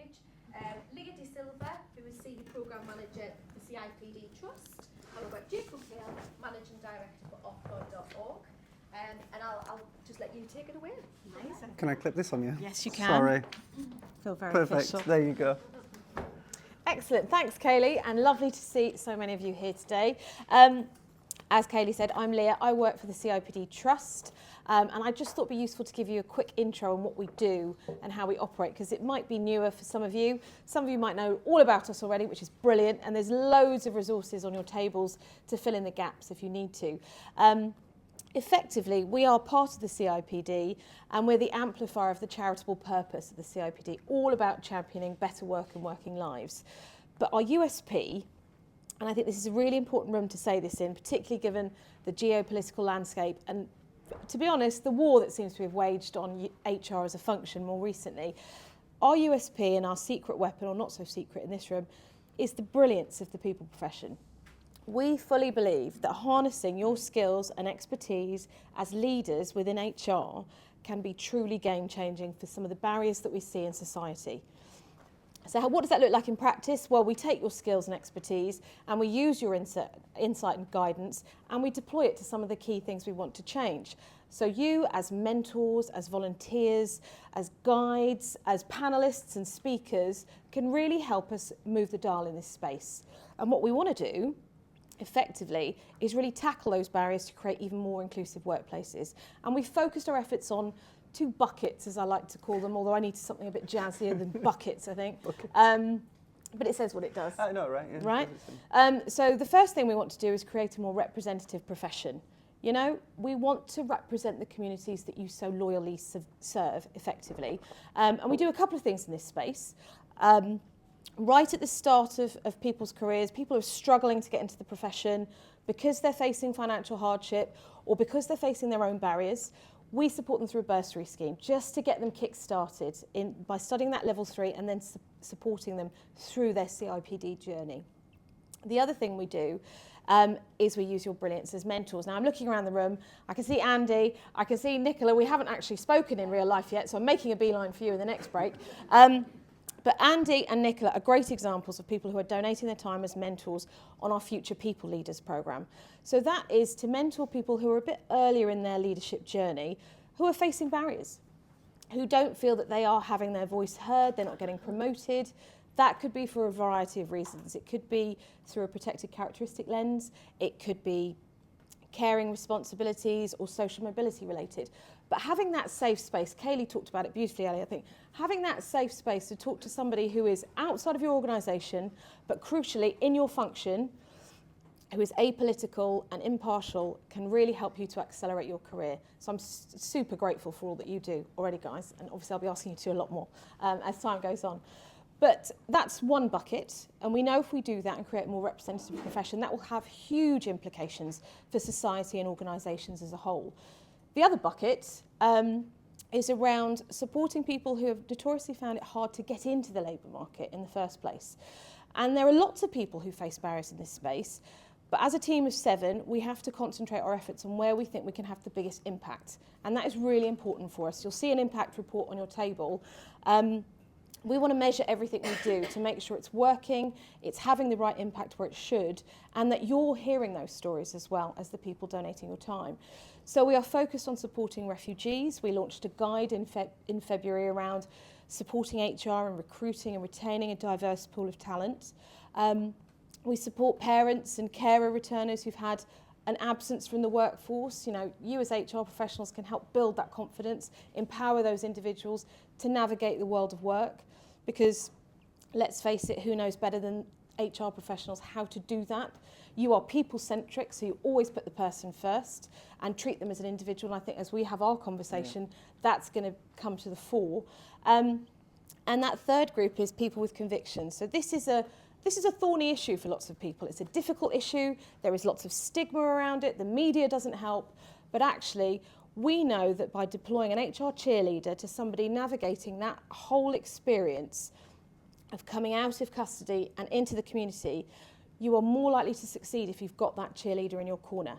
stage. Leah De Silva, who is Senior Programme Manager for CIPD Trust. And we've got Jacob Hale, Managing Director for offboard.org. And I'll just let you take it away. Amazing. Can I clip this on you? Yes, you can. Sorry. Feel very Perfect. official. There you go. Excellent. Thanks, Kaylee, and lovely to see so many of you here today. As Kaylee said, I'm Leah. I work for the CIPD Trust, and I just thought it'd be useful to give you a quick intro on what we do and how we operate, because it might be newer for some of you. Some of you might know all about us already, which is brilliant, and there's loads of resources on your tables to fill in the gaps if you need to. Effectively, we are part of the CIPD, and we're the amplifier of the charitable purpose of the CIPD, all about championing better work and working lives. But our USP, and I think this is a really important room to say this in, particularly given the geopolitical landscape and, to be honest, the war that seems to have waged on HR as a function more recently, our USP and our secret weapon, or not so secret in this room, is the brilliance of the people profession. We fully believe that harnessing your skills and expertise as leaders within HR can be truly game-changing for some of the barriers that we see in society. So what does that look like in practice? Well, we take your skills and expertise and we use your insight and guidance and we deploy it to some of the key things we want to change. So you as mentors, as volunteers, as guides, as panellists and speakers can really help us move the dial in this space. And what we want to do effectively is really tackle those barriers to create even more inclusive workplaces. And we've focused our efforts on two buckets, as I like to call them, although I need something a bit jazzier than buckets, I think. But it says what it does. I know, right? Yeah, right? So the first thing we want to do is create a more representative profession. You know, we want to represent the communities that you so loyally serve effectively. And we do a couple of things in this space. Right at the start of people's careers, people are struggling to get into the profession because they're facing financial hardship or because they're facing their own barriers. We support them through a bursary scheme just to get them kick-started by studying that level 3 and then supporting them through their CIPD journey. The other thing we do is we use your brilliance as mentors. Now I'm looking around the room, I can see Andy, I can see Nicola. We haven't actually spoken in real life yet, so I'm making a beeline for you in the next break. But Andy and Nicola are great examples of people who are donating their time as mentors on our Future People Leaders programme. So that is to mentor people who are a bit earlier in their leadership journey, who are facing barriers, who don't feel that they are having their voice heard, they're not getting promoted. That could be for a variety of reasons. It could be through a protected characteristic lens, it could be caring responsibilities or social mobility related. But having that safe space, Kaylee talked about it beautifully earlier, I think, having that safe space to talk to somebody who is outside of your organisation, but crucially in your function, who is apolitical and impartial, can really help you to accelerate your career. So I'm super grateful for all that you do already, guys, and obviously I'll be asking you to do a lot more as time goes on. But that's one bucket, and we know if we do that and create a more representative profession, that will have huge implications for society and organisations as a whole. The other bucket is around supporting people who have notoriously found it hard to get into the labour market in the first place. And there are lots of people who face barriers in this space, but as a team of 7, we have to concentrate our efforts on where we think we can have the biggest impact. And that is really important for us. You'll see an impact report on your table. We want to measure everything we do to make sure it's working, it's having the right impact where it should, and that you're hearing those stories as well as the people donating your time. So we are focused on supporting refugees. We launched a guide in February around supporting HR and recruiting and retaining a diverse pool of talent. We support parents and carer returners who've had an absence from the workforce. You know, you as HR professionals can help build that confidence, empower those individuals to navigate the world of work, because let's face it, who knows better than HR professionals how to do that? You are people-centric, so you always put the person first and treat them as an individual. And I think as we have our conversation, that's going to come to the fore. And that third group is people with convictions. So this is a thorny issue for lots of people. It's a difficult issue. There is lots of stigma around it. The media doesn't help. But actually, we know that by deploying an HR cheerleader to somebody navigating that whole experience of coming out of custody and into the community, you are more likely to succeed if you've got that cheerleader in your corner,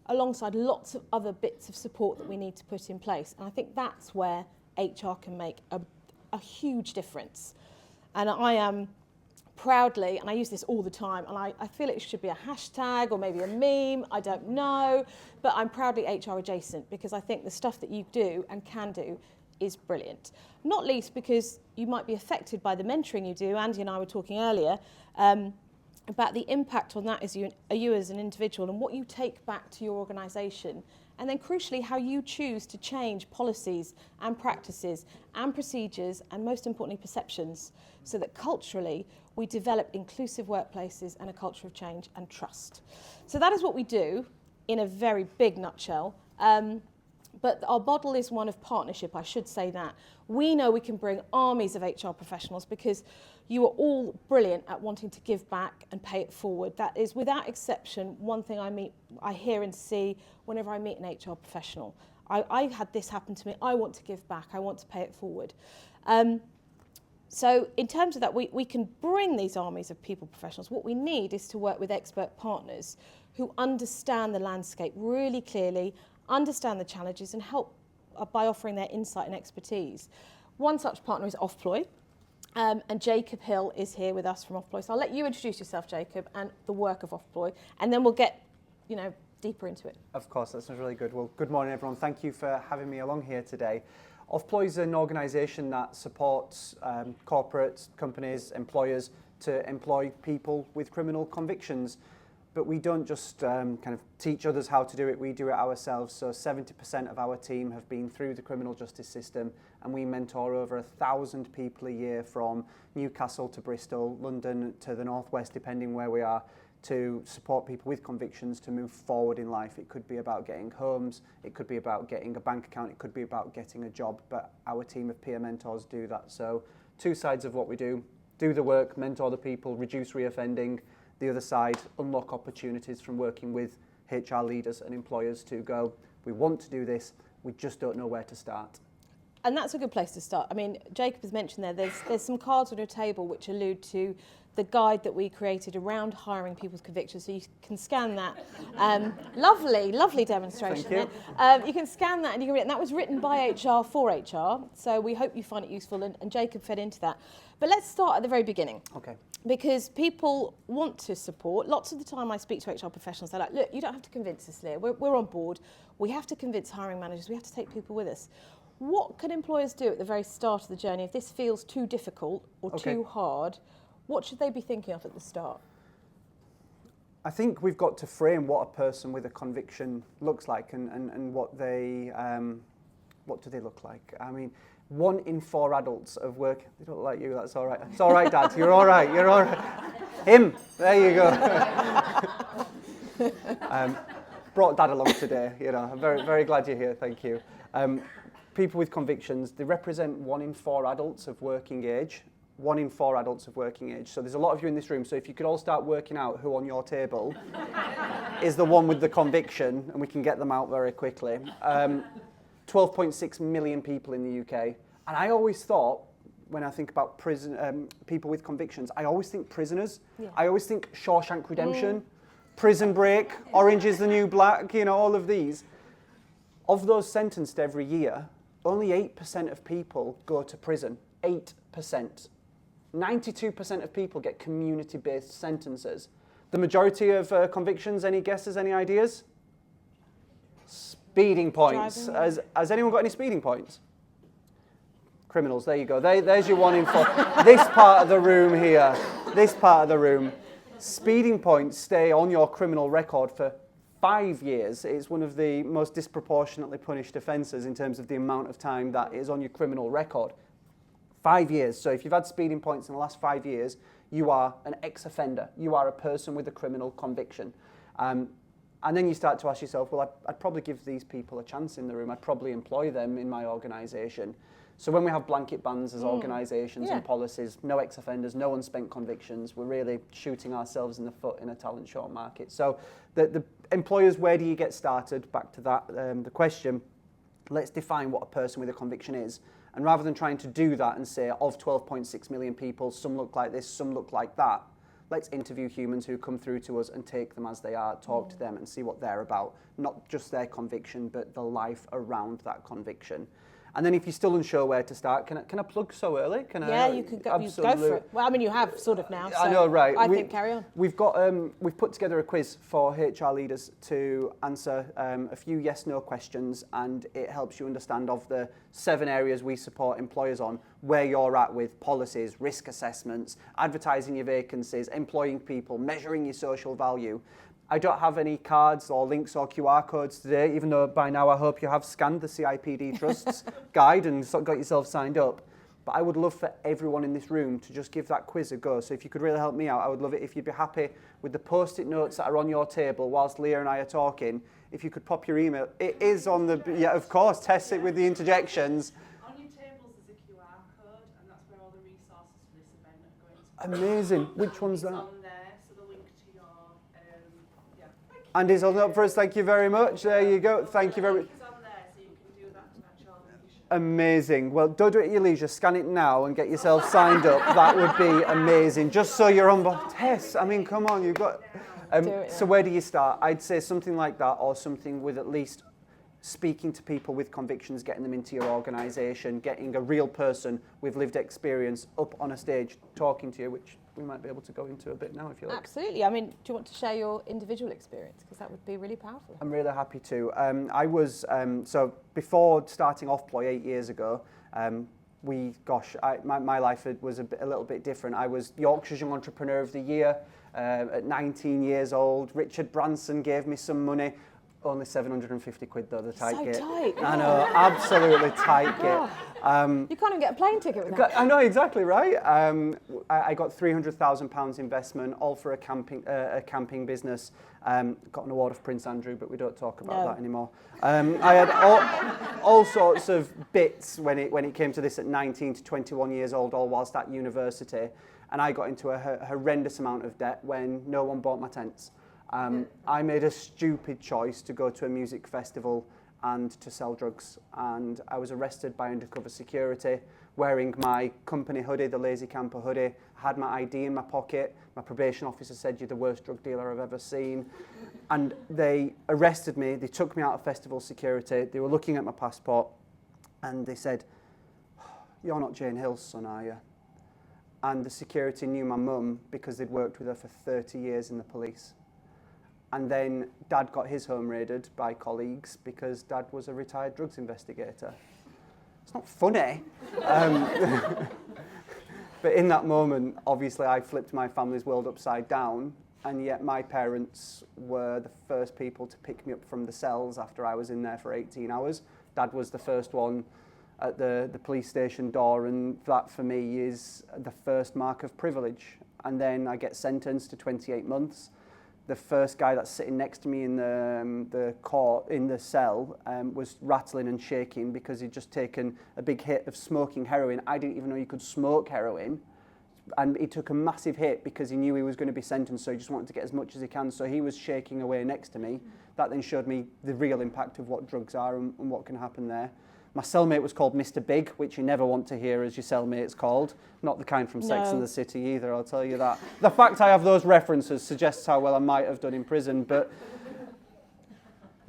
alongside lots of other bits of support that we need to put in place. And I think that's where HR can make a huge difference. And I am proudly, and I use this all the time, and I feel it should be a hashtag or maybe a meme, I don't know, but I'm proudly HR adjacent because I think the stuff that you do and can do is brilliant. Not least because you might be affected by the mentoring you do. Andy and I were talking earlier about the impact on that as you as an individual and what you take back to your organisation. And then crucially, how you choose to change policies and practices and procedures and most importantly, perceptions so that culturally we develop inclusive workplaces and a culture of change and trust. So that is what we do in a very big nutshell. But our model is one of partnership, I should say that. We know we can bring armies of HR professionals because you are all brilliant at wanting to give back and pay it forward. That is, without exception, one thing I hear and see whenever I meet an HR professional. I had this happen to me. I want to give back. I want to pay it forward. So in terms of that, we can bring these armies of people professionals. What we need is to work with expert partners who understand the landscape really clearly, understand the challenges and help by offering their insight and expertise. One such partner is Offploy, and Jacob Hill is here with us from Offploy. So I'll let you introduce yourself, Jacob, and the work of Offploy, and then we'll get, deeper into it. Of course, that sounds really good. Well, good morning, everyone. Thank you for having me along here today. Offploy is an organisation that supports corporate companies, employers to employ people with criminal convictions. But we don't just kind of teach others how to do it, we do it ourselves. So 70% of our team have been through the criminal justice system, and we mentor over 1,000 people a year from Newcastle to Bristol, London to the northwest, depending where we are, to support people with convictions to move forward in life. It could be about getting homes, it could be about getting a bank account, it could be about getting a job, but our team of peer mentors do that. So two sides of what we do the work, mentor the people, reduce reoffending. The other side, unlock opportunities from working with HR leaders and employers to go, we want to do this, we just don't know where to start. And that's a good place to start. I mean, Jacob has mentioned there's some cards on your table which allude to the guide that we created around hiring people with convictions. So you can scan that. Lovely demonstration. Thank you. You can scan that and you can read it. And that was written by HR for HR. So we hope you find it useful and Jacob fed into that. But let's start at the very beginning. Okay. Because people want to support. Lots of the time I speak to HR professionals, they're like, look, you don't have to convince us, Leah. We're on board. We have to convince hiring managers. We have to take people with us. What can employers do at the very start of the journey if this feels too difficult or too hard? What should they be thinking of at the start? I think we've got to frame what a person with a conviction looks like and what do they look like? I mean, 1 in 4 adults of work, they don't look like you, that's all right. It's all right, Dad, you're all right, you're all right. Him, there you go. Brought Dad along today, I'm very, very glad you're here, thank you. People with convictions, they represent 1 in 4 adults of working age. 1 in 4 adults of working age. So there's a lot of you in this room, so if you could all start working out who on your table is the one with the conviction, and we can get them out very quickly. 12.6 million people in the UK. And I always thought, when I think about people with convictions, I always think prisoners. Yeah. I always think Shawshank Redemption, Prison Break, Orange is the New Black, all of these. Of those sentenced every year, only 8% of people go to prison. 8%. 92% of people get community-based sentences. The majority of convictions, any guesses, any ideas? Speeding points. Has anyone got any speeding points? Criminals, there you go. There's your 1 in 4. This part of the room here, this part of the room. Speeding points stay on your criminal record for 5 years. It's one of the most disproportionately punished offences in terms of the amount of time that is on your criminal record. 5 years. So if you've had speeding points in the last 5 years, you are an ex-offender. You are a person with a criminal conviction. And then you start to ask yourself, well, I'd probably give these people a chance in the room. I'd probably employ them in my organisation. So when we have blanket bans as organisations and policies, no ex-offenders, no unspent convictions, we're really shooting ourselves in the foot in a talent short market. So the employers, where do you get started? Back to that, the question, let's define what a person with a conviction is. And rather than trying to do that and say, of 12.6 million people, some look like this, some look like that, let's interview humans who come through to us and take them as they are, talk to them and see what they're about. Not just their conviction, but the life around that conviction. And then if you're still unsure where to start, can I plug so early? You can go for it. Well, I mean, you have sort of now. So I know, right? I think carry on. We've put together a quiz for HR leaders to answer a few yes/no questions, and it helps you understand of the 7 areas we support employers on, where you're at with policies, risk assessments, advertising your vacancies, employing people, measuring your social value. I don't have any cards or links or QR codes today, even though by now I hope you have scanned the CIPD Trust's guide and got yourself signed up. But I would love for everyone in this room to just give that quiz a go. So if you could really help me out, I would love it if you'd be happy with the post-it notes that are on your table whilst Leah and I are talking. If you could pop your email. It is on the, yeah, of course, test it with the interjections. On your tables is a QR code, and that's where all the resources for this event are going to be. Amazing. Which one's that? It's on there, so the link to your, And it's on up for us, thank you very much. There you go, thank you very much. It's on there, so you can do that at your leisure. Amazing. Well, don't do it at your leisure. Scan it now and get yourself signed up. That would be amazing. Just so you're on board. Tess, I mean, come on, you've got... So where do you start? I'd say something like that, or something with at least speaking to people with convictions, getting them into your organisation, getting a real person with lived experience up on a stage talking to you, which we might be able to go into a bit now if you like. Absolutely. I mean, do you want to share your individual experience? Because that would be really powerful. I'm really happy to. I was, so before starting Offploy 8 years ago, my life was a little bit different. I was Yorkshire's Young Entrepreneur of the Year at 19 years old. Richard Branson gave me some money. Only 750 quid though, the tight gate. So tight. I know, absolutely tight gate. You can't even get a plane ticket with that. I know, exactly right. I got £300,000 investment, all for a camping business. Got an award of Prince Andrew, but we don't talk about that anymore. I had all sorts of bits when it came to this at 19 to 21 years old, all whilst at university. And I got into a horrendous amount of debt when no one bought my tents. I made a stupid choice to go to a music festival and to sell drugs, and I was arrested by undercover security wearing my company hoodie, the Lazy Camper hoodie. I had my ID in my pocket. My probation officer said, "You're the worst drug dealer I've ever seen." And they arrested me. They took me out of festival security. They were looking at my passport and they said, "You're not Jane Hill's son, are you?" And the security knew my mum because they'd worked with her for 30 years in the police. And then Dad got his home raided by colleagues because Dad was a retired drugs investigator. It's not funny. But in that moment, obviously, I flipped my family's world upside down, and yet my parents were the first people to pick me up from the cells after I was in there for 18 hours. Dad was the first one at the police station door, and that for me is the first mark of privilege. And then I get sentenced to 28 months. The first guy that's sitting next to me in the court, in the cell, was rattling and shaking because he'd just taken a big hit of smoking heroin. I didn't even know you could smoke heroin. And he took a massive hit because he knew he was going to be sentenced, so he just wanted to get as much as he can. So he was shaking away next to me. That then showed me the real impact of what drugs are and what can happen there. My cellmate was called Mr. Big, which you never want to hear as your cellmate's called. Not the kind from Sex and the City either, I'll tell you that. The fact I have those references suggests how well I might have done in prison, but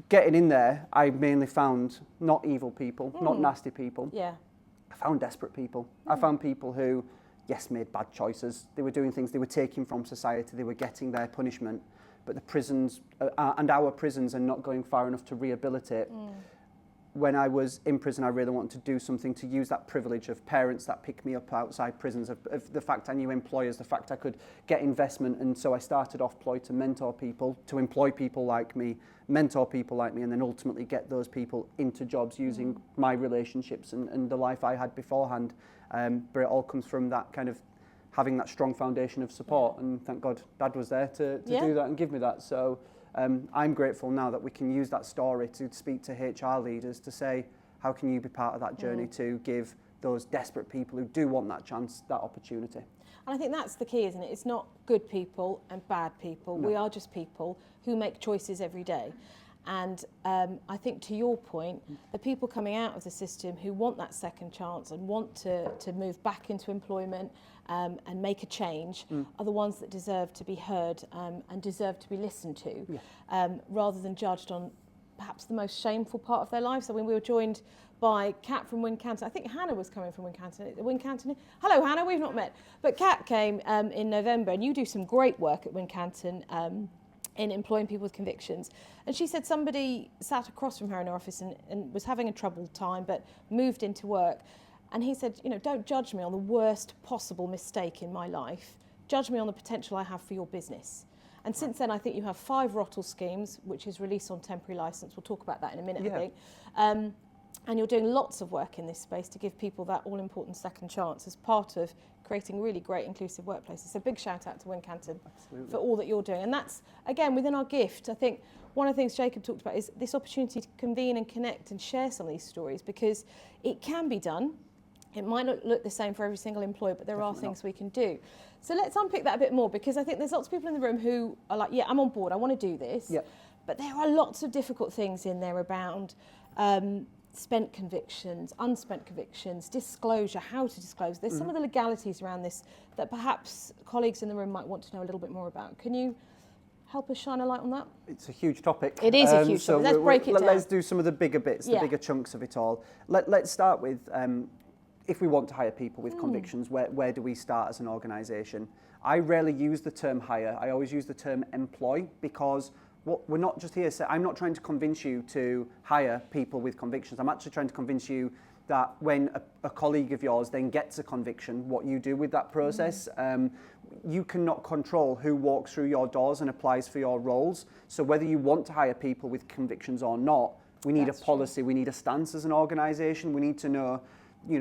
getting in there, I mainly found not evil people, not nasty people. Yeah. I found desperate people. I found people who, yes, made bad choices. They were doing things they were taking from society. They were getting their punishment. But the prisons and our prisons are not going far enough to rehabilitate. When I was in prison, I really wanted to do something to use that privilege of parents that pick me up outside prisons, of the fact I knew employers, the fact I could get investment. And so I started Offploy to mentor people, to employ people like me, mentor people like me, and then ultimately get those people into jobs using my relationships and the life I had beforehand. But it all comes from that kind of having that strong foundation of support. And thank God Dad was there to do that and give me that. So I'm grateful now that we can use that story to speak to HR leaders to say, how can you be part of that journey to give those desperate people who do want that chance, that opportunity? And I think that's the key, isn't it? It's not good people and bad people. No. We are just people who make choices every day. And I think to your point, the people coming out of the system who want that second chance and want to move back into employment and make a change are the ones that deserve to be heard and deserve to be listened to, rather than judged on perhaps the most shameful part of their lives. So when we were joined by Kat from Wincanton. I think Hannah was coming from Wincanton. Hello, Hannah, we've not met. But Kat came in November, and you do some great work at Wincanton in employing people with convictions. And she said somebody sat across from her in her office and was having a troubled time, but moved into work. And he said, don't judge me on the worst possible mistake in my life. Judge me on the potential I have for your business. And since then, I think you have 5 ROTL schemes, which is released on temporary licence. We'll talk about that in a minute, I think. And you're doing lots of work in this space to give people that all-important second chance as part of creating really great inclusive workplaces. So big shout out to Wincanton for all that you're doing. And that's, again, within our gift. I think one of the things Jacob talked about is this opportunity to convene and connect and share some of these stories, because it can be done. It might not look the same for every single employer, but there are things we can do. So let's unpick that a bit more, because I think there's lots of people in the room who are like, yeah, I'm on board, I want to do this. Yep. But there are lots of difficult things in there around spent convictions, unspent convictions, disclosure, how to disclose. There's some of the legalities around this that perhaps colleagues in the room might want to know a little bit more about. Can you help us shine a light on that? It's a huge topic. It is a huge topic. Let's break it down. Let's do some of the bigger bits, the bigger chunks of it all. Let's start with, if we want to hire people with convictions, where do we start as an organisation? I rarely use the term hire. I always use the term employ, because we're not just here. I'm not trying to convince you to hire people with convictions. I'm actually trying to convince you that when a colleague of yours then gets a conviction, what you do with that process. You cannot control who walks through your doors and applies for your roles. So whether you want to hire people with convictions or not, we need a policy, we need a stance as an organisation. We need to know,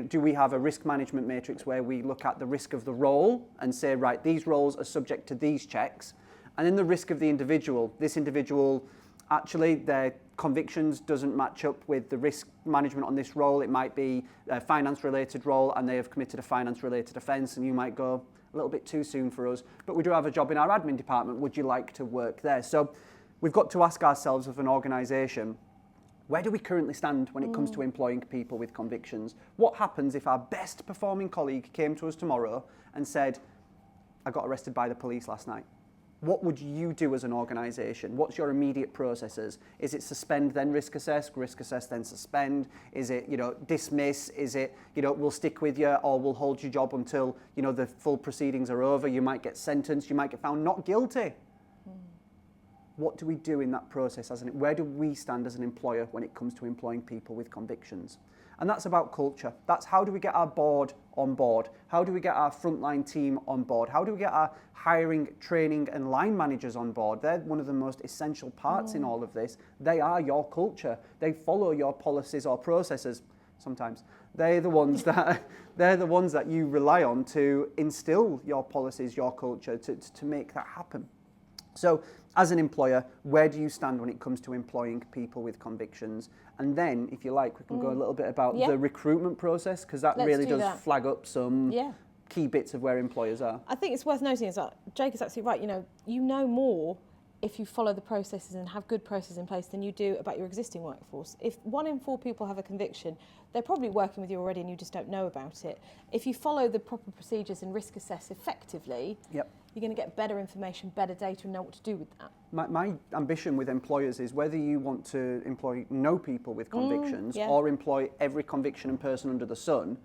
do we have a risk management matrix where we look at the risk of the role and say, right, these roles are subject to these checks. And then the risk of the individual. This individual, actually, their convictions doesn't match up with the risk management on this role. It might be a finance-related role, and they have committed a finance-related offence, and you might go, a little bit too soon for us. But we do have a job in our admin department. Would you like to work there? So we've got to ask ourselves, as an organisation, where do we currently stand when it comes to employing people with convictions? What happens if our best performing colleague came to us tomorrow and said, I got arrested by the police last night? What would you do as an organisation? What's your immediate processes? Is it suspend, then risk assess, then suspend? Is it, dismiss? Is it, we'll stick with you, or we'll hold your job until, the full proceedings are over? You might get sentenced, you might get found not guilty. What do we do in that process? Where do we stand as an employer when it comes to employing people with convictions? And that's about culture. That's how do we get our board on board? How do we get our frontline team on board? How do we get our hiring, training and line managers on board? They're one of the most essential parts in all of this. They are your culture. They follow your policies or processes sometimes. They're the ones that you rely on to instill your policies, your culture, to make that happen. So as an employer, where do you stand when it comes to employing people with convictions? And then, if you like, we can go a little bit about the recruitment process, because that really does flag up some key bits of where employers are. I think it's worth noting is that Jake is absolutely right. You know more if you follow the processes and have good processes in place than you do about your existing workforce. If 1 in 4 people have a conviction, they're probably working with you already and you just don't know about it. If you follow the proper procedures and risk assess effectively, you're going to get better information, better data, and know what to do with that. My ambition with employers is whether you want to employ no people with convictions or employ every conviction and person under the sun,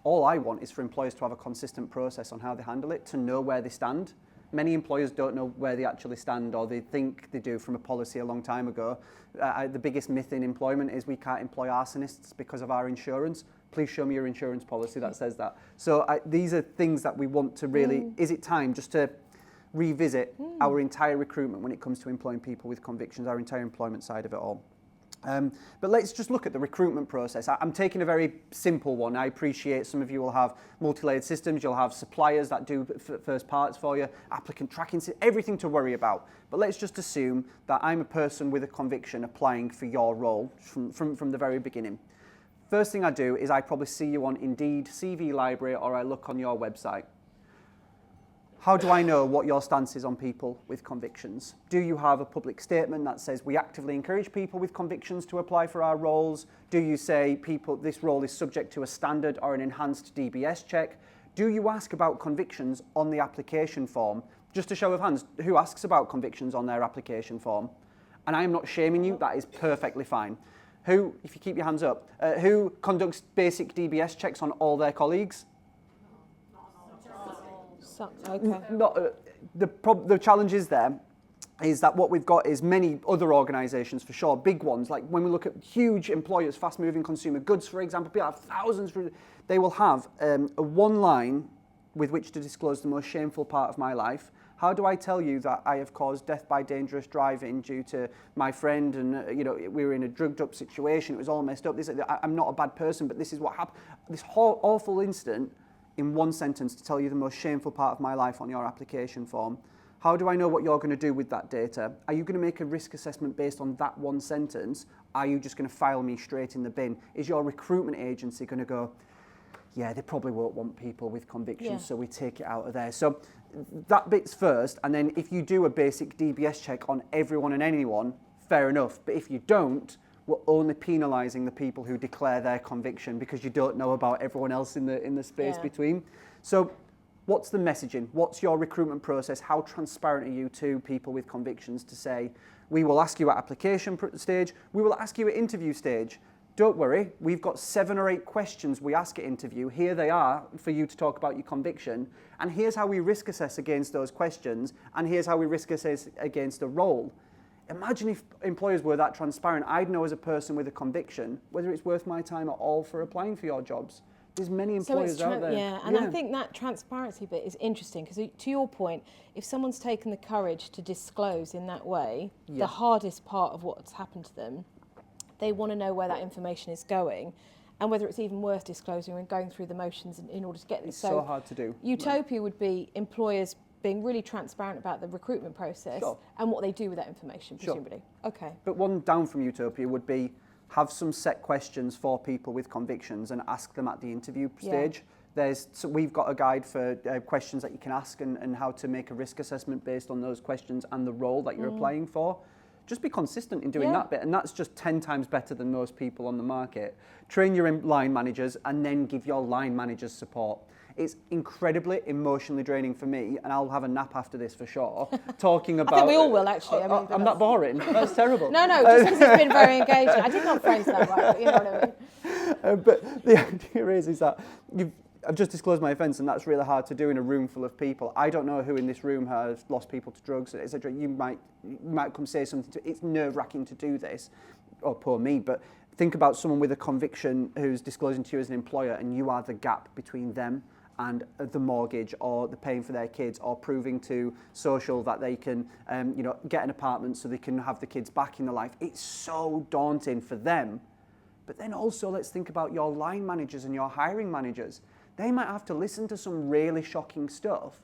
all I want is for employers to have a consistent process on how they handle it, to know where they stand. Many employers don't know where they actually stand, or they think they do from a policy a long time ago. The biggest myth in employment is we can't employ arsonists because of our insurance. Please show me your insurance policy that says that. So these are things that we want to really, is it time just to revisit our entire recruitment when it comes to employing people with convictions, our entire employment side of it all. But let's just look at the recruitment process. I'm taking a very simple one. I appreciate some of you will have multi-layered systems, you'll have suppliers that do first parts for you, applicant tracking, everything to worry about. But let's just assume that I'm a person with a conviction applying for your role from the very beginning. First thing I do is I probably see you on Indeed, CV Library, or I look on your website. How do I know what your stance is on people with convictions? Do you have a public statement that says we actively encourage people with convictions to apply for our roles? Do you say this role is subject to a standard or an enhanced DBS check? Do you ask about convictions on the application form? Just a show of hands, who asks about convictions on their application form? And I am not shaming you, that is perfectly fine. Who, if you keep your hands up, who conducts basic DBS checks on all their colleagues? Okay. Not, the challenge is there is that what we've got is many other organisations, for sure, big ones, like when we look at huge employers, fast-moving consumer goods, for example, people have thousands, they will have a one line with which to disclose the most shameful part of my life. How do I tell you that I have caused death by dangerous driving due to my friend and, we were in a drugged up situation, it was all messed up, I'm not a bad person, but this is what happened. This whole awful incident in one sentence to tell you the most shameful part of my life on your application form. How do I know what you're going to do with that data? Are you going to make a risk assessment based on that one sentence? Are you just going to file me straight in the bin? Is your recruitment agency going to go, yeah, they probably won't want people with convictions, so we take it out of there. So that bit's first, and then if you do a basic DBS check on everyone and anyone, fair enough. But if you don't, we're only penalising the people who declare their conviction because you don't know about everyone else in the space between. So what's the messaging? What's your recruitment process? How transparent are you to people with convictions to say, we will ask you at application stage, we will ask you at interview stage. Don't worry, we've got 7 or 8 questions we ask at interview. Here they are for you to talk about your conviction. And here's how we risk assess against those questions. And here's how we risk assess against a role. Imagine if employers were that transparent. I'd know as a person with a conviction whether it's worth my time at all for applying for your jobs. There's many employers out there. Yeah, and I think that transparency bit is interesting because, to your point, if someone's taken the courage to disclose in that way, the hardest part of what's happened to them, they want to know where that information is going and whether it's even worth disclosing and going through the motions in order to get this. It's so hard to do. Utopia would be employers being really transparent about the recruitment process and what they do with that information, presumably. Okay. But one down from Utopia would be have some set questions for people with convictions and ask them at the interview stage. So we've got a guide for questions that you can ask and how to make a risk assessment based on those questions and the role that you're applying for. Just be consistent in doing that bit, and that's just 10 times better than most people on the market. Train your line managers and then give your line managers support. It's incredibly emotionally draining for me, and I'll have a nap after this for sure, talking about... I think we all will, actually. I'm not boring. That's terrible. No, just because it's been very engaging. I did not phrase that right, but you know what I mean. But the idea is that I've just disclosed my offence, and that's really hard to do in a room full of people. I don't know who in this room has lost people to drugs, etc. You might come say something. It's nerve-wracking to do this. Oh, poor me, but think about someone with a conviction who's disclosing to you as an employer, and you are the gap between them and the mortgage or the paying for their kids or proving to social that they can get an apartment so they can have the kids back in their life. It's so daunting for them. But then also let's think about your line managers and your hiring managers. They might have to listen to some really shocking stuff,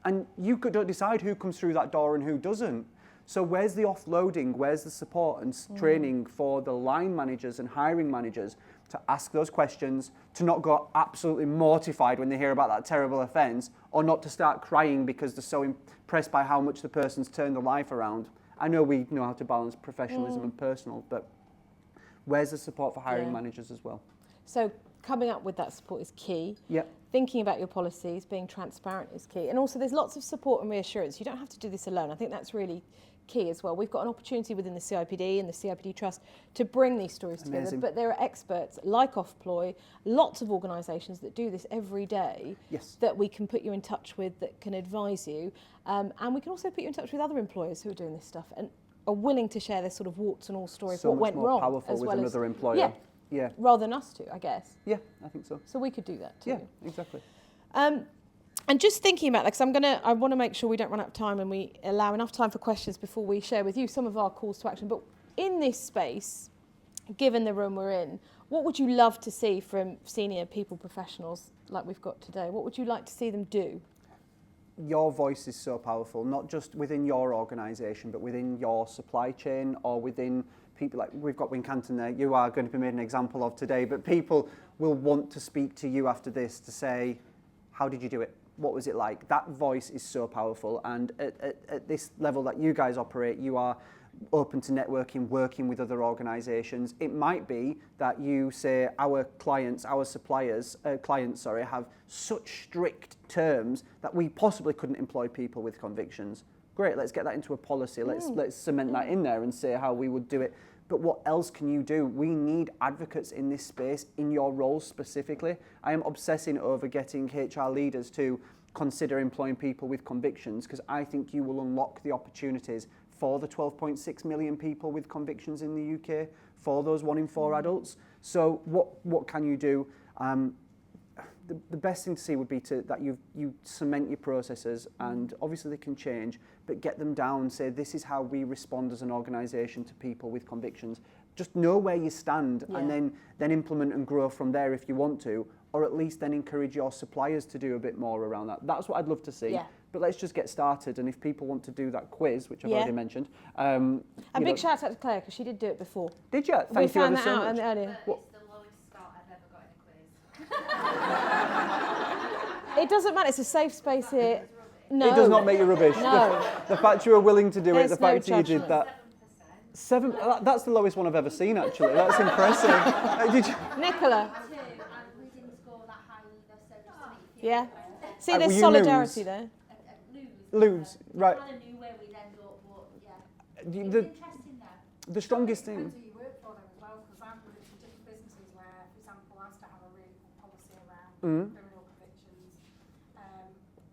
and you don't decide who comes through that door and who doesn't. So where's the offloading? Where's the support and training for the line managers and hiring managers to ask those questions, to not go absolutely mortified when they hear about that terrible offence, or not to start crying because they're so impressed by how much the person's turned their life around? I know we know how to balance professionalism and personal, but where's the support for hiring managers as well? So coming up with that support is key. Yep. Thinking about your policies, being transparent is key. And also there's lots of support and reassurance. You don't have to do this alone. I think that's really key as well. We've got an opportunity within the CIPD and the CIPD Trust to bring these stories together, but there are experts like Offploy, lots of organisations that do this every day that we can put you in touch with, that can advise you, and we can also put you in touch with other employers who are doing this stuff and are willing to share their sort of warts and all story of what went wrong. So much more powerful with another employer. Yeah. Rather than us two, I guess. Yeah, I think so. So we could do that too. Yeah, exactly. And just thinking about that, because I want to make sure we don't run out of time and we allow enough time for questions before we share with you some of our calls to action. But in this space, given the room we're in, what would you love to see from senior people professionals like we've got today? What would you like to see them do? Your voice is so powerful, not just within your organisation, but within your supply chain or within people like we've got Wincanton there. You are going to be made an example of today, but people will want to speak to you after this to say, how did you do it? What was it like? That voice is so powerful, and at this level that you guys operate, you are open to networking, working with other organisations. It might be that you say our clients, our suppliers, have such strict terms that we possibly couldn't employ people with convictions. Great, let's get that into a policy. Let's cement that in there and say how we would do it but what else can you do? We need advocates in this space, in your roles specifically. I am obsessing over getting HR leaders to consider employing people with convictions, because I think you will unlock the opportunities for the 12.6 million people with convictions in the UK, for those 1 in 4 adults. So what can you do? The best thing to see would be that you cement your processes, and obviously they can change, but get them down, say this is how we respond as an organisation to people with convictions. Just know where you stand, and then implement and grow from there if you want to, or at least then encourage your suppliers to do a bit more around that. That's what I'd love to see. Yeah. But let's just get started, and if people want to do that quiz, which I've already mentioned. And big shout out to Claire, because she did do it before. Did you? We found that out earlier. It's the lowest score I've ever got in a quiz. It doesn't matter, it's a safe space here. No. It does not make you rubbish. No. The fact you were willing to do There's it, the no fact that you did judgment. that. 7, that's the lowest one I've ever seen, actually. That's impressive. Did you? Nicola. And we didn't score that high either, so just to make you feel Yeah. See, Will there's you solidarity lose? there. Lose, right. I kind of knew where we'd end up, but yeah. The- It was the- interesting though. The strongest Depends thing. who you work for them as well, because I've worked in different businesses where, for example, I used to have a really good policy around criminal convictions,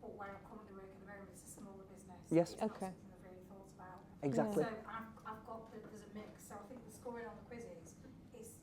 but where I currently work at the moment, it's a smaller business. Yes. It's not Okay. something I've really thought about. Exactly. So I've got there's a mix. So I think the scoring on the quizzes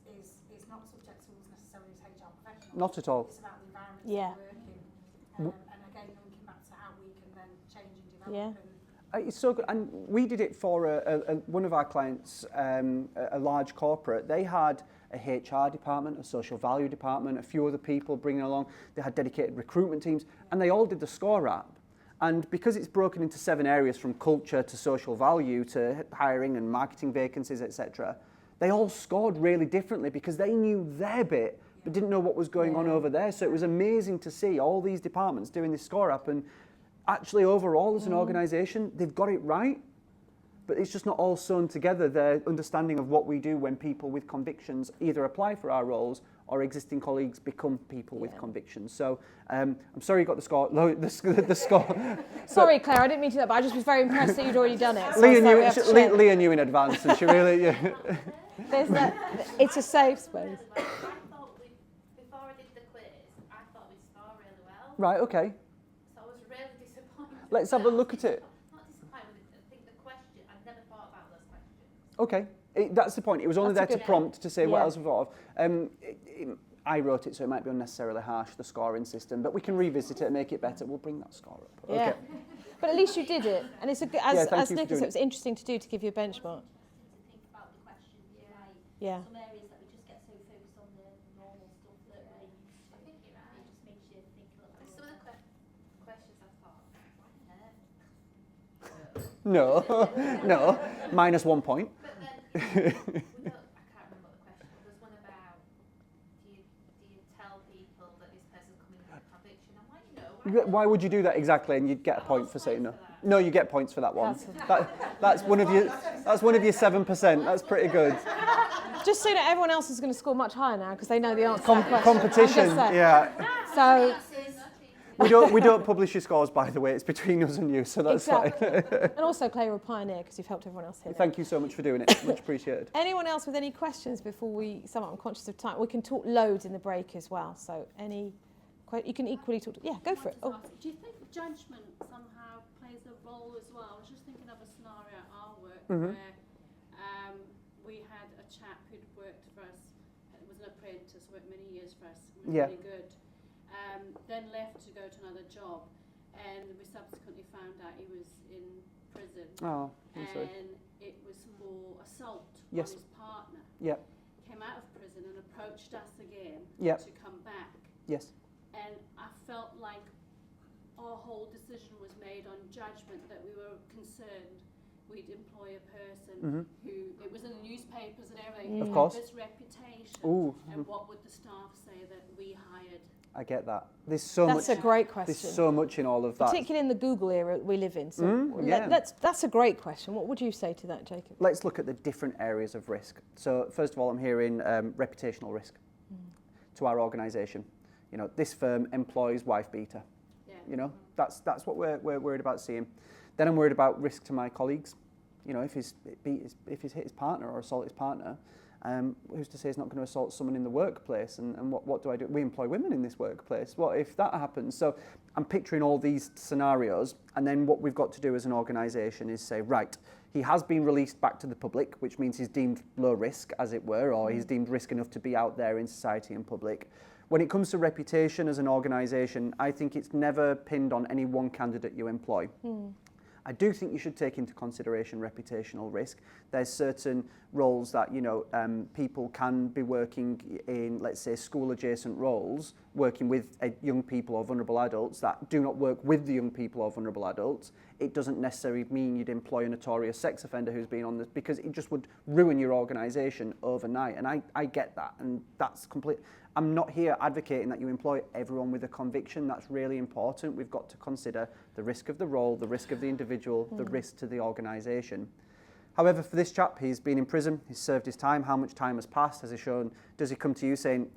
is not subject to us necessarily as HR professionals. Not at all. It's about the environment Yeah. that we're working, and again linking back to how we can then change and develop. Yeah. It's so good, and we did it for one of our clients, a large corporate. They had a HR department, a social value department, a few other people bringing along. They had dedicated recruitment teams, and they all did the score app. And because it's broken into 7 areas, from culture to social value to hiring and marketing vacancies, etc., they all scored really differently because they knew their bit but didn't know what was going on over there. So it was amazing to see all these departments doing this score app, and actually overall as an organisation they've got it right, but it's just not all sewn together, their understanding of what we do when people with convictions either apply for our roles or existing colleagues become people with convictions. So I'm sorry you got the score low, the score. Sorry, Claire, I didn't mean to do that, but I just was very impressed that you'd already done it. So I was like, we have to share. Leah knew in advance, and she really There's that, it's a safe space. I thought before I did the quiz, I thought we'd score really well. Right, okay. So I was really disappointed. Let's have a look at it. Not disappointed, I think the question, I'd never thought about those questions. Okay, that's the point. It was only That's a there to good prompt to say what Yeah. else we thought of. I wrote it, so it might be unnecessarily harsh, the scoring system, but we can revisit it and make it better. We'll bring that score up. Yeah. Okay. But at least you did it. And it's a good, Yeah, as thank you for Nick said, doing it was interesting to do to give you a benchmark. To think about the questions, right? Yeah. Some areas that we just get so focused on the normal stuff that we're used to. I think you're right. It just makes you think a little bit. Some of the questions I thought, No, no, minus 1 point. But then, I can't remember what the question was. There's one about, do you tell people that this person's coming with a conviction? I'm like, no. Why would you do that exactly? And you'd get a point for saying no. No, you get points for that one. That's one of your 7%. That's pretty good. Just so that everyone else is going to score much higher now because they know the answer to the question. Competition, I'm just saying. yeah. So, We don't publish your scores, by the way. It's between us and you, so that's exactly. fine. And also, Claire, you're a pioneer because you've helped everyone else here. Thank you so much for doing it. Much appreciated. Anyone else with any questions before we sum up? I'm conscious of time. We can talk loads in the break as well. So you can equally talk. Yeah, go for it. Oh. Do you think judgment somehow plays a role as well? I was just thinking of a scenario at our work where we had a chap who'd worked for us, was an apprentice, worked many years for us, was really good. Then left to go to another job, and we subsequently found out he was in prison. Oh, I'm sorry. And it was for assault on Yes. his partner. Yep. Came out of prison and approached us again Yep. to come back. Yes. And I felt like our whole decision was made on judgment, that we were concerned we'd employ a person who, it was in the newspapers and everything, Of had course. this reputation. Ooh. And what would the staff say that we hired? I get that. There's so That's much. a great question. There's so much in all of that. Particularly in the Google era we live in. So yeah. that's a great question. What would you say to that, Jacob? Let's look at the different areas of risk. So first of all, I'm hearing reputational risk to our organisation. You know, this firm employs wife beater. Yeah. You know, that's what we're worried about seeing. Then I'm worried about risk to my colleagues. You know, if he's hit his partner or assault his partner, who's to say he's not going to assault someone in the workplace? And what do I do? We employ women in this workplace. What if that happens? So I'm picturing all these scenarios, and then what we've got to do as an organisation is say, right, he has been released back to the public, which means he's deemed low risk, as it were, or he's deemed risk enough to be out there in society and public. When it comes to reputation as an organisation, I think it's never pinned on any one candidate you employ. I do think you should take into consideration reputational risk. There's certain roles that, you know, people can be working in, let's say, school-adjacent roles, working with young people or vulnerable adults that do not work with the young people or vulnerable adults. It doesn't necessarily mean you'd employ a notorious sex offender who's been on this, because it just would ruin your organisation overnight. And I get that, and that's complete. I'm not here advocating that you employ everyone with a conviction. That's really important. We've got to consider the risk of the role, the risk of the individual, the risk to the organisation. However, for this chap, he's been in prison, he's served his time. How much time has passed? Has he shown? Does he come to you saying,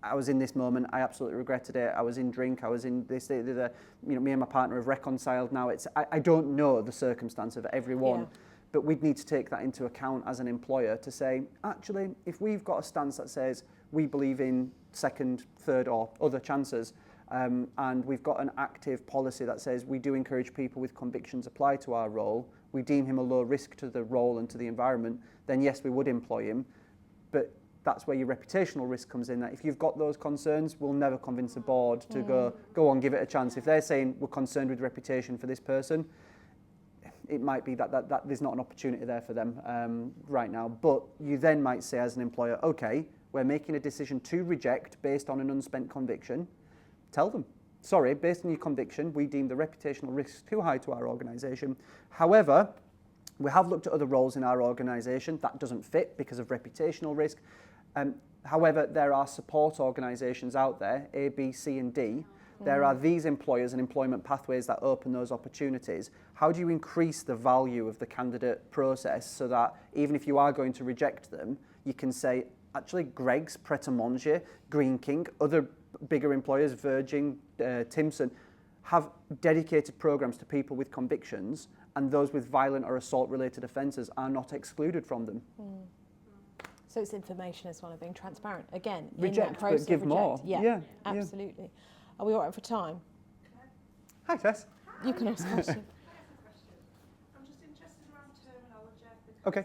I was in this moment, I absolutely regretted it, I was in drink, I was in this, you know, me and my partner have reconciled now. I don't know the circumstance of everyone, but we'd need to take that into account as an employer to say, actually, if we've got a stance that says we believe in second, third or other chances, and we've got an active policy that says we do encourage people with convictions apply to our role, we deem him a low risk to the role and to the environment, then yes, we would employ him. But that's where your reputational risk comes in, that if you've got those concerns, we'll never convince a board to go on, give it a chance. If they're saying we're concerned with reputation for this person, it might be that there's not an opportunity there for them right now. But you then might say as an employer, okay, we're making a decision to reject based on an unspent conviction. Tell them, sorry, based on your conviction, we deem the reputational risk too high to our organisation. However, we have looked at other roles in our organisation that doesn't fit because of reputational risk. However, there are support organisations out there, A, B, C and D. There are these employers and employment pathways that open those opportunities. How do you increase the value of the candidate process so that even if you are going to reject them, you can say, actually, Greggs, Pret a Manger, Green King, other bigger employers, Virgin, Timson, have dedicated programs to people with convictions, and those with violent or assault-related offences are not excluded from them. So it's information as well, and being transparent. Again, Reject, in that process but give of more. Yeah, absolutely. Are we all right for time? Hi, Tess. You can ask a question. I'm just interested around terminology because Okay.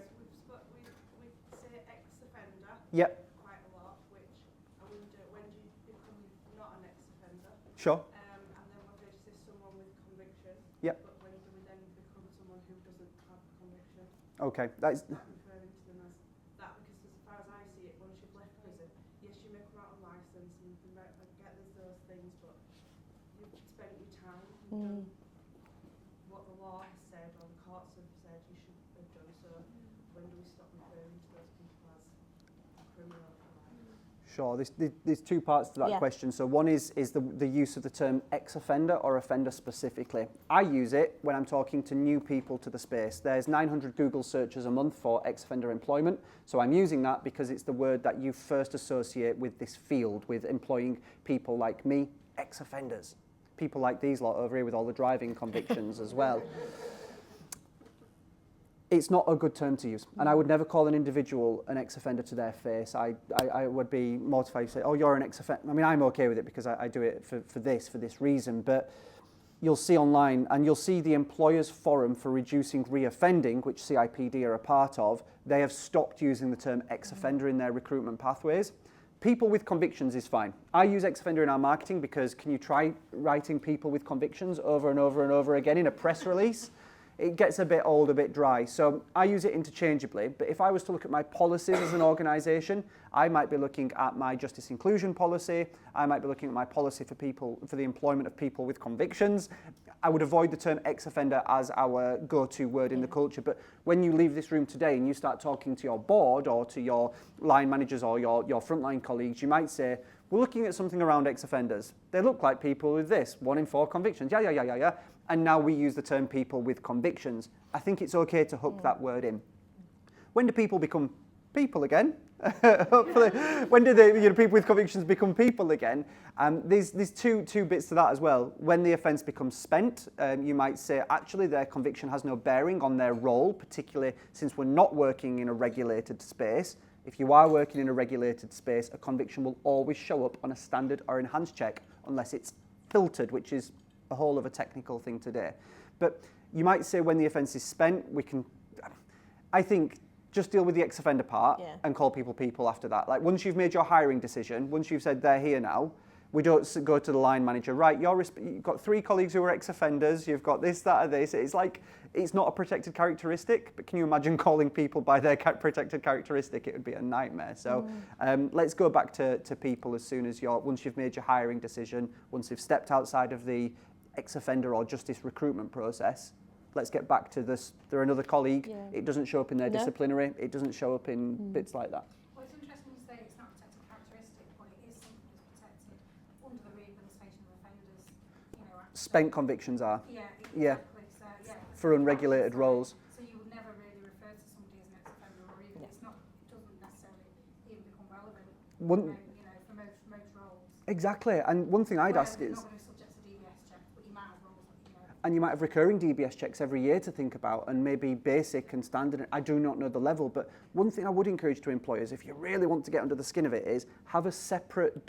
we say ex-offender Yep, quite a lot, which I wonder when do you become not an ex-offender? sure. And then what do you say someone with conviction? Yep. But when do we then become someone who doesn't have conviction? Okay, that's Not referring to them as that, because as far as I see it, once you've left prison, yes, you may come out on licence and you might get those things, but you've spent your time, you've done what the law has said or the courts have said you should have done. So when do we stop referring to those people as a criminal? sure. There's two parts to that question. So one is the use of the term ex-offender or offender specifically. I use it when I'm talking to new people to the space. There's 900 Google searches a month for ex-offender employment. So I'm using that because it's the word that you first associate with this field, with employing people like me, ex-offenders. People like these lot over here with all the driving convictions as well. It's not a good term to use, and I would never call an individual an ex-offender to their face. I would be mortified to say, oh, you're an ex-offender. I mean, I'm okay with it because I do it for this reason, but you'll see online, and you'll see the Employers Forum for Reducing Reoffending, which CIPD are a part of, they have stopped using the term ex-offender in their recruitment pathways. People with convictions is fine. I use ex-offender in our marketing because can you try writing people with convictions over and over and over again in a press release? It gets a bit old, a bit dry. So I use it interchangeably. But if I was to look at my policies as an organisation, I might be looking at my justice inclusion policy. I might be looking at my policy for the employment of people with convictions. I would avoid the term ex-offender as our go-to word in the culture. But when you leave this room today and you start talking to your board or to your line managers or your frontline colleagues, you might say, we're looking at something around ex-offenders. They look like people with this, 1 in 4 convictions. Yeah. And now we use the term people with convictions. I think it's okay to hook that word in. When do people become people again? Hopefully, when do people with convictions become people again? There's two bits to that as well. When the offence becomes spent, you might say actually their conviction has no bearing on their role, particularly since we're not working in a regulated space. If you are working in a regulated space, a conviction will always show up on a standard or enhanced check unless it's filtered, which is a whole of a technical thing today. But you might say when the offence is spent, I think, just deal with the ex-offender part and call people after that. Like once you've made your hiring decision, once you've said they're here now, we don't go to the line manager, right, you've got 3 colleagues who are ex-offenders, you've got this, that, or this. It's like, it's not a protected characteristic, but can you imagine calling people by their protected characteristic? It would be a nightmare. So let's go back to people as soon as once you've made your hiring decision, once you've stepped outside of the ex-offender or justice recruitment process. Let's get back to this. They're another colleague. Yeah. It doesn't show up in their disciplinary. It doesn't show up in bits like that. Well, it's interesting you say it's not a protected characteristic, but it is something that's protected under the Rehabilitation of Offenders, Act. Spent convictions are. Yeah, Yeah. exactly. So, For unregulated roles. So you would never really refer to somebody as an ex-offender, or even it doesn't necessarily even become relevant. For most roles. Exactly. And one thing I'd ask is. Not going to be subject to DBS checks, but you might have roles that And you might have recurring DBS checks every year to think about, and maybe basic and standard. I do not know the level, but one thing I would encourage to employers, if you really want to get under the skin of it, is have a separate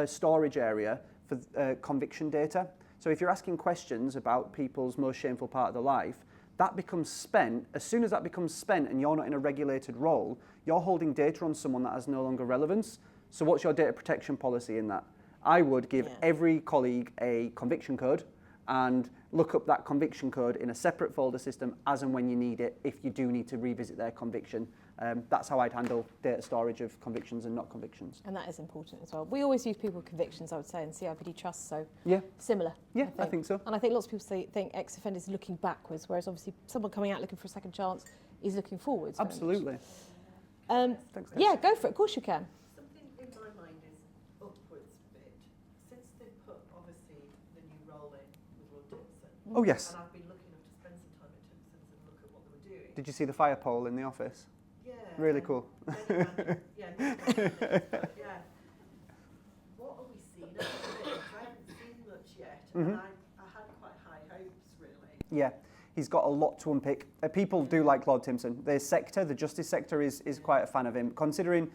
storage area for conviction data. So if you're asking questions about people's most shameful part of their life, that becomes spent. As soon as that becomes spent and you're not in a regulated role, you're holding data on someone that has no longer relevance. So what's your data protection policy in that? I would give every colleague a conviction code and look up that conviction code in a separate folder system as and when you need it, if you do need to revisit their conviction. That's how I'd handle data storage of convictions and not convictions. And that is important as well. We always use people with convictions, I would say, in CIPD Trust, so similar. Yeah, I think so. And I think lots of people think ex-offenders are looking backwards, whereas obviously someone coming out looking for a second chance is looking forwards. Absolutely. Thanks, yeah, go for it. Of course you can. Something in my mind is upwards bit. Since they put obviously the new role in with Lord Dixon. Oh yes. And I've been lucky enough to spend some time at Timpson's and look at what they were doing. Did you see the fire pole in the office? Yeah. Really cool. Yeah. What are we seeing at the minute? I haven't seen much yet, and I had quite high hopes, really. Yeah, he's got a lot to unpick. People do like Lord Timpson. The justice sector is quite a fan of him, considering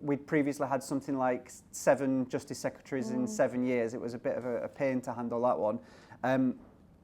we'd previously had something like 7 justice secretaries in 7 years. It was a bit of a pain to handle that one.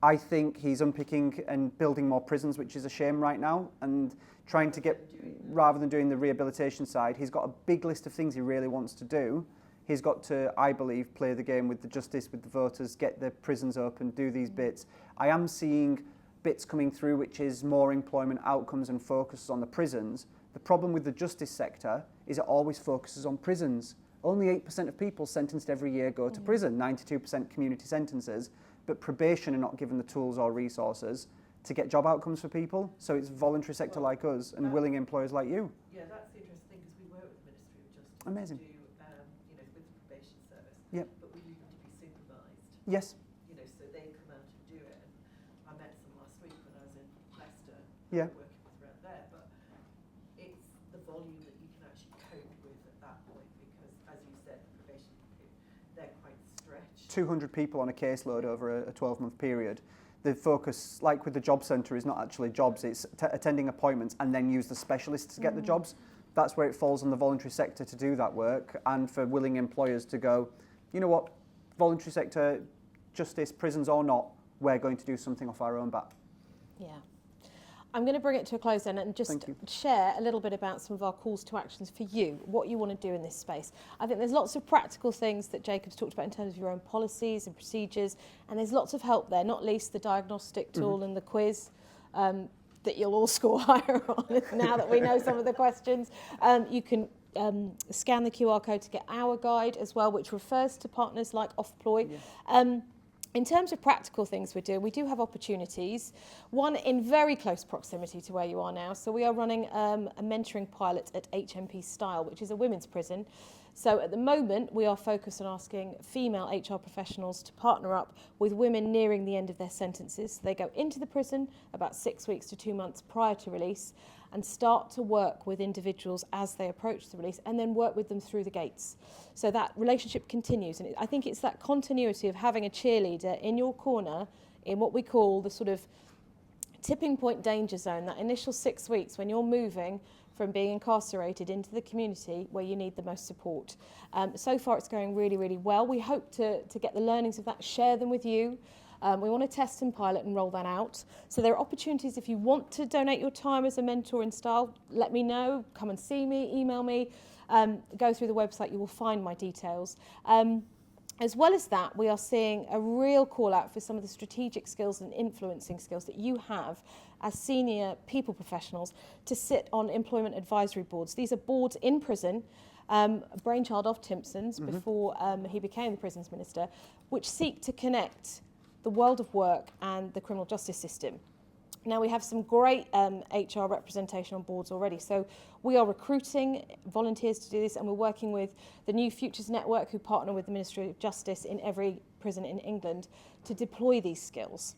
I think he's unpicking and building more prisons, which is a shame right now, and trying to get, rather than doing the rehabilitation side, he's got a big list of things he really wants to do. He's got to, I believe, play the game with the justice, with the voters, get the prisons open, do these bits. I am seeing bits coming through which is more employment outcomes and focuses on the prisons. The problem with the justice sector is it always focuses on prisons. Only 8% of people sentenced every year go to prison, 92% community sentences, but probation are not given the tools or resources to get job outcomes for people. So it's voluntary sector like us and willing employers like you. Yeah, that's the interesting thing, because we work with the Ministry of Justice. Amazing. To do, with the probation service. Yep. But we need them to be supervised. Yes. So they come out and do it. And I met some last week when I was in Leicester. Yeah. Working with around there, but it's the volume that you can actually cope with at that point, because, as you said, the probation, they're quite stretched. 200 people on a caseload over a 12-month period. The focus, like with the job centre, is not actually jobs, it's attending appointments and then use the specialists to get the jobs. That's where it falls on the voluntary sector to do that work, and for willing employers to go, you know what, voluntary sector, justice, prisons or not, we're going to do something off our own bat. Yeah. I'm going to bring it to a close then and just share a little bit about some of our calls to actions for you, what you want to do in this space. I think there's lots of practical things that Jacob's talked about in terms of your own policies and procedures, and there's lots of help there, not least the diagnostic tool and the quiz that you'll all score higher on now that we know some of the questions. You can scan the QR code to get our guide as well, which refers to partners like Offploy. Yeah. In terms of practical things we do have opportunities, one in very close proximity to where you are now. So we are running a mentoring pilot at HMP Style, which is a women's prison. So at the moment, we are focused on asking female HR professionals to partner up with women nearing the end of their sentences. They go into the prison about 6 weeks to 2 months prior to release and start to work with individuals as they approach the release, and then work with them through the gates. So that relationship continues. And I think it's that continuity of having a cheerleader in your corner in what we call the sort of tipping point danger zone, that initial 6 weeks when you're moving from being incarcerated into the community where you need the most support. So far it's going really, really well. We hope to get the learnings of that, share them with you. We want to test and pilot and roll that out. So there are opportunities if you want to donate your time as a mentor in style, let me know, come and see me, email me, go through the website, you will find my details. As well as that, we are seeing a real call out for some of the strategic skills and influencing skills that you have as senior people professionals to sit on employment advisory boards. These are boards in prison, a brainchild of Timpson's before he became the prisons minister, which seek to connect the world of work and the criminal justice system. Now, we have some great HR representation on boards already. So we are recruiting volunteers to do this, and we're working with the New Futures Network, who partner with the Ministry of Justice in every prison in England to deploy these skills.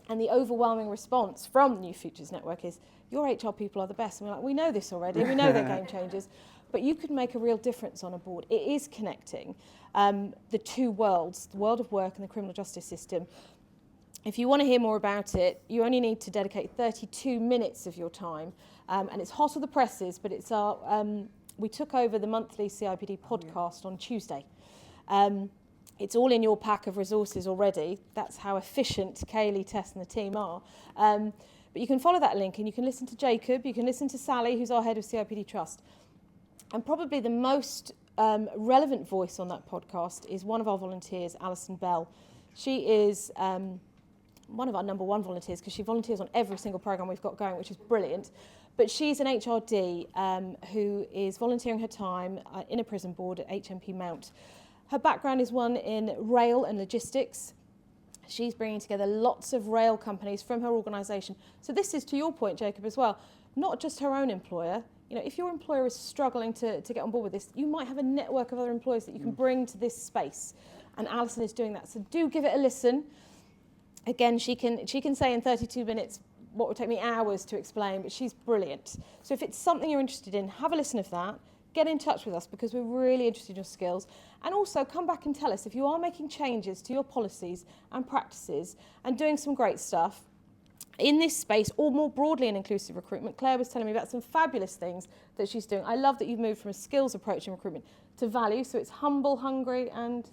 And the overwhelming response from New Futures Network is, your HR people are the best. And we're like, we know this already, we know they're game changers, but you could make a real difference on a board. It is connecting the two worlds, the world of work and the criminal justice system. If you want to hear more about it, you only need to dedicate 32 minutes of your time. And it's hot off the presses, but it's our, we took over the monthly CIPD podcast on Tuesday. It's all in your pack of resources already. That's how efficient Kaylee, Tess and the team are. But you can follow that link and you can listen to Jacob, you can listen to Sally, who's our head of CIPD Trust. And probably the most relevant voice on that podcast is one of our volunteers, Alison Bell. She is one of our number one volunteers because she volunteers on every single programme we've got going, which is brilliant. But she's an HRD who is volunteering her time in a prison board at HMP Mount. Her background is one in rail and logistics. She's bringing together lots of rail companies from her organisation. So this is, to your point, Jacob, as well, not just her own employer. You know, if your employer is struggling to get on board with this, you might have a network of other employers that you can bring to this space. And Alison is doing that. So do give it a listen. Again, she can say in 32 minutes what would take me hours to explain, but she's brilliant. So if it's something you're interested in, have a listen of that. Get in touch with us because we're really interested in your skills. And also come back and tell us if you are making changes to your policies and practices and doing some great stuff in this space or more broadly in inclusive recruitment. Claire was telling me about some fabulous things that she's doing. I love that you've moved from a skills approach in recruitment to value. So it's humble, hungry and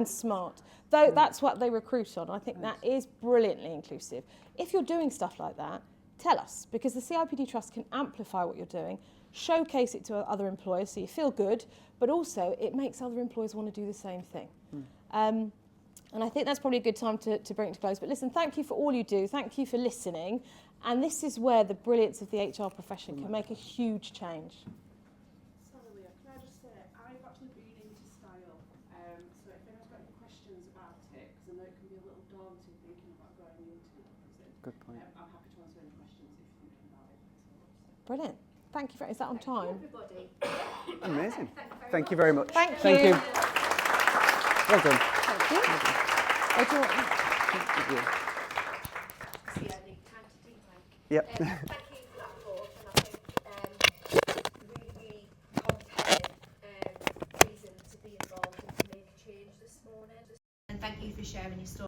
smart. Though that's what they recruit on. I think that is brilliantly inclusive. If you're doing stuff like that, tell us, because the CIPD Trust can amplify what you're doing, showcase it to other employers so you feel good, but also it makes other employers want to do the same thing. And I think that's probably a good time to bring it to close. But listen, thank you for all you do. Thank you for listening. And this is where the brilliance of the HR profession can make a huge change. Sorry, Leah, can I just say, I've actually been into style, so if anyone's got any questions about it, because I know it can be a little daunting thinking about going into prison. Good point. I'm happy to answer any questions if you're thinking about it. Brilliant. Thank you. Is that on time? Everybody. Amazing. Thank you very much. Thank you. Thank you. Well done. Thank you. Oh, do you want- Thank you. See, I need time to think. Yep. Thank